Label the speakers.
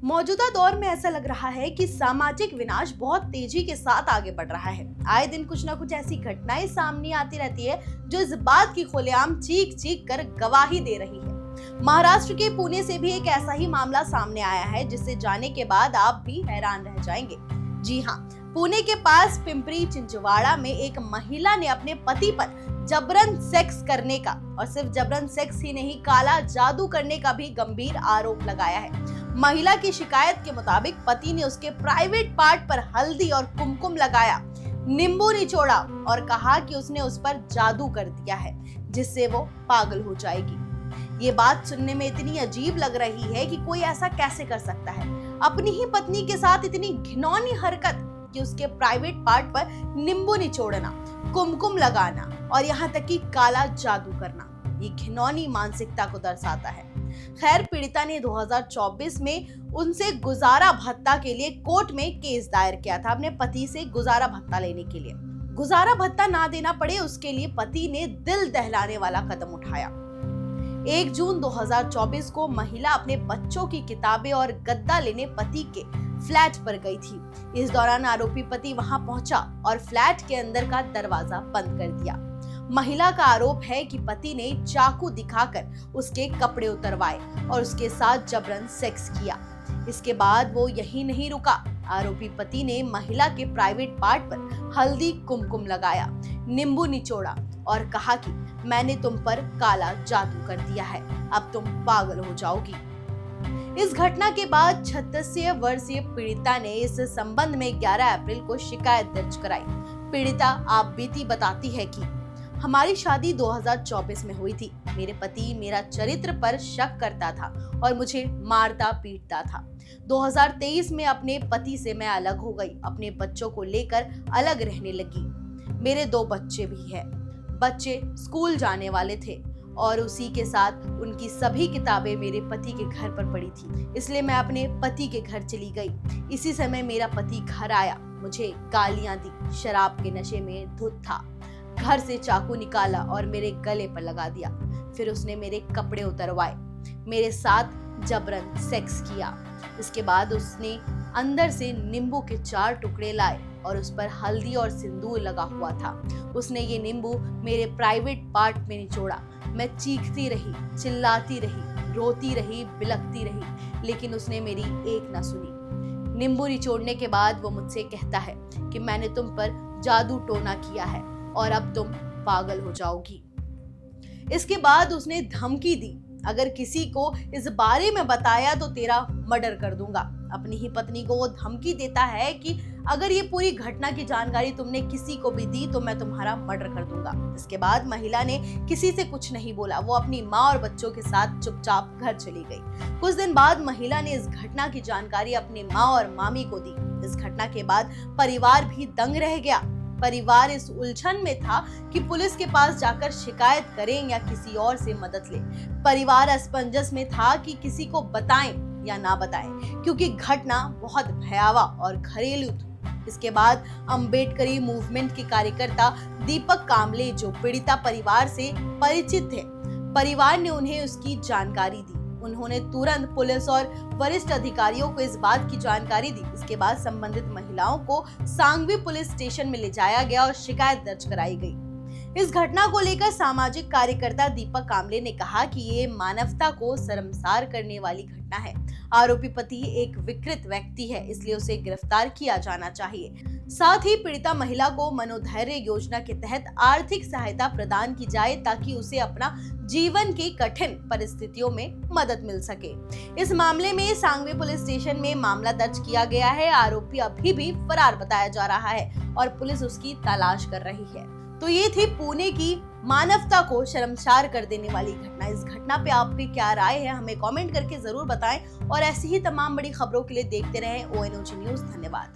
Speaker 1: मौजूदा दौर में ऐसा लग रहा है कि सामाजिक विनाश बहुत तेजी के साथ आगे बढ़ रहा है। आए दिन कुछ ना कुछ ऐसी घटनाएं सामने आती रहती है जो इस बात की खुलेआम चीख चीख कर गवाही दे रही है। महाराष्ट्र के पुणे से भी एक ऐसा ही मामला सामने आया है जिसे जानने के बाद आप भी हैरान रह जाएंगे। जी हाँ, पुणे के पास पिंपरी चिंचवाड़ा में एक महिला ने अपने पति पर जबरन सेक्स करने का, और सिर्फ जबरन सेक्स ही नहीं, काला जादू करने का भी गंभीर आरोप लगाया है। महिला की शिकायत के मुताबिक पति ने उसके प्राइवेट पार्ट पर हल्दी और कुमकुम लगाया, नींबू निचोड़ा और कहा कि उसने उस पर जादू कर दिया है जिससे वो पागल हो जाएगी। ये बात सुनने में इतनी अजीब लग रही है कि कोई ऐसा कैसे कर सकता है, अपनी ही पत्नी के साथ इतनी घिनौनी हरकत कि उसके प्राइवेट पार्ट पर नींबू निचोड़ना, कुमकुम लगाना और यहाँ तक कि काला जादू करना। ये घिनौनी मानसिकता को दर्शाता है। खैर, पीड़िता ने 2024 में उनसे गुजारा भत्ता के लिए कोर्ट में केस दायर किया था, अपने पति से गुजारा भत्ता लेने के लिए। गुजारा भत्ता ना देना पड़े उसके लिए पति ने दिल दहलाने वाला कदम उठाया। 1 जून 2024 को महिला अपने बच्चों की किताबें और गद्दा लेने पति के फ्लैट पर गई थी। इस दौरान आरोपी पति वहां पहुंचा और फ्लैट के अंदर का दरवाजा बंद कर दिया। महिला का आरोप है कि पति ने चाकू दिखाकर उसके कपड़े उतरवाए और उसके साथ जबरन सेक्स किया। इसके बाद वो यही नहीं रुका, आरोपी पति ने महिला के प्राइवेट पार्ट पर हल्दी कुमकुम लगाया, नींबू निचोड़ा और कहा कि मैंने तुम पर काला जादू कर दिया है, अब तुम पागल हो जाओगी। इस घटना के बाद 36 वर्षीय पीड़िता ने इस संबंध में 11 अप्रैल को शिकायत दर्ज कराई। पीड़िता आप बीती बताती है कि हमारी शादी 2024 में हुई थी। मेरे पति मेरा चरित्र पर शक करता था और मुझे मारता पीटता था। 2023 में अपने पति से मैं अलग हो गई, अपने बच्चों को लेकर अलग रहने लगी। मेरे 2 बच्चे भी हैं। बच्चे स्कूल जाने वाले थे और उसी के साथ उनकी सभी किताबें मेरे पति के घर पर पड़ी थी, इसलिए मैं अपने पति के घर चली गई। इसी समय मेरा पति घर आया, मुझे गालियां दी, शराब के नशे में धुत था, घर से चाकू निकाला और मेरे गले पर लगा दिया। फिर उसने मेरे कपड़े उतरवाए, मेरे साथ जबरन सेक्स किया। इसके बाद उसने अंदर से नींबू के 4 टुकड़े लाए और उस पर हल्दी और सिंदूर लगा हुआ था। उसने ये नींबू मेरे प्राइवेट पार्ट में निचोड़ा। मैं चीखती रही, चिल्लाती रही, रोती रही, बिलखती रही, लेकिन उसने मेरी एक ना सुनी। नींबू निचोड़ने के बाद वो मुझसे कहता है कि मैंने तुम पर जादू टोना किया है और अब तुम पागल हो जाओगी। इसके बाद उसने धमकी दी, अगर किसी को इस बारे में बताया तो तेरा मर्डर कर दूंगा। अपनी ही पत्नी को वो धमकी देता है कि अगर ये पूरी घटना की जानकारी तुमने किसी को भी दी तो मैं तुम्हारा मर्डर कर दूंगा। इसके बाद महिला ने किसी से कुछ नहीं बोला, वो अपनी माँ और बच्चों के साथ चुपचाप घर चली गई। कुछ दिन बाद महिला ने इस घटना की जानकारी अपनी माँ और मामी को दी। इस घटना के बाद परिवार भी दंग रह गया। परिवार इस उलझन में था कि पुलिस के पास जाकर शिकायत करें या किसी और से मदद लें। परिवार असमंजस में था कि किसी को बताएं या ना बताएं, क्योंकि घटना बहुत भयावह और घरेलू थी। इसके बाद अम्बेडकरी मूवमेंट के कार्यकर्ता दीपक कामले, जो पीड़िता परिवार से परिचित थे, परिवार ने उन्हें उसकी जानकारी दी। उन्होंने तुरंत पुलिस और वरिष्ठ अधिकारियों को इस बात की जानकारी दी। इसके बाद संबंधित महिलाओं को सांगवी पुलिस स्टेशन में ले जाया गया और शिकायत दर्ज कराई गई। इस घटना को लेकर सामाजिक कार्यकर्ता दीपक कामले ने कहा कि ये मानवता को शर्मसार करने वाली घटना है। आरोपी पति एक विकृत व्यक्ति है, इसलिए उसे गिरफ्तार किया जाना चाहिए। साथ ही पीड़िता महिला को मनोधैर्य योजना के तहत आर्थिक सहायता प्रदान की जाए ताकि उसे अपना जीवन की कठिन परिस्थितियों में मदद मिल सके। इस मामले में सांगवी पुलिस स्टेशन में मामला दर्ज किया गया है। आरोपी अभी भी फरार बताया जा रहा है और पुलिस उसकी तलाश कर रही है। तो ये थी पुणे की मानवता को शर्मसार कर देने वाली घटना। इस घटना पे आपकी क्या राय है, हमें कमेंट करके जरूर बताएं और ऐसी ही तमाम बड़ी खबरों के लिए देखते रहें ONOG न्यूज़। धन्यवाद।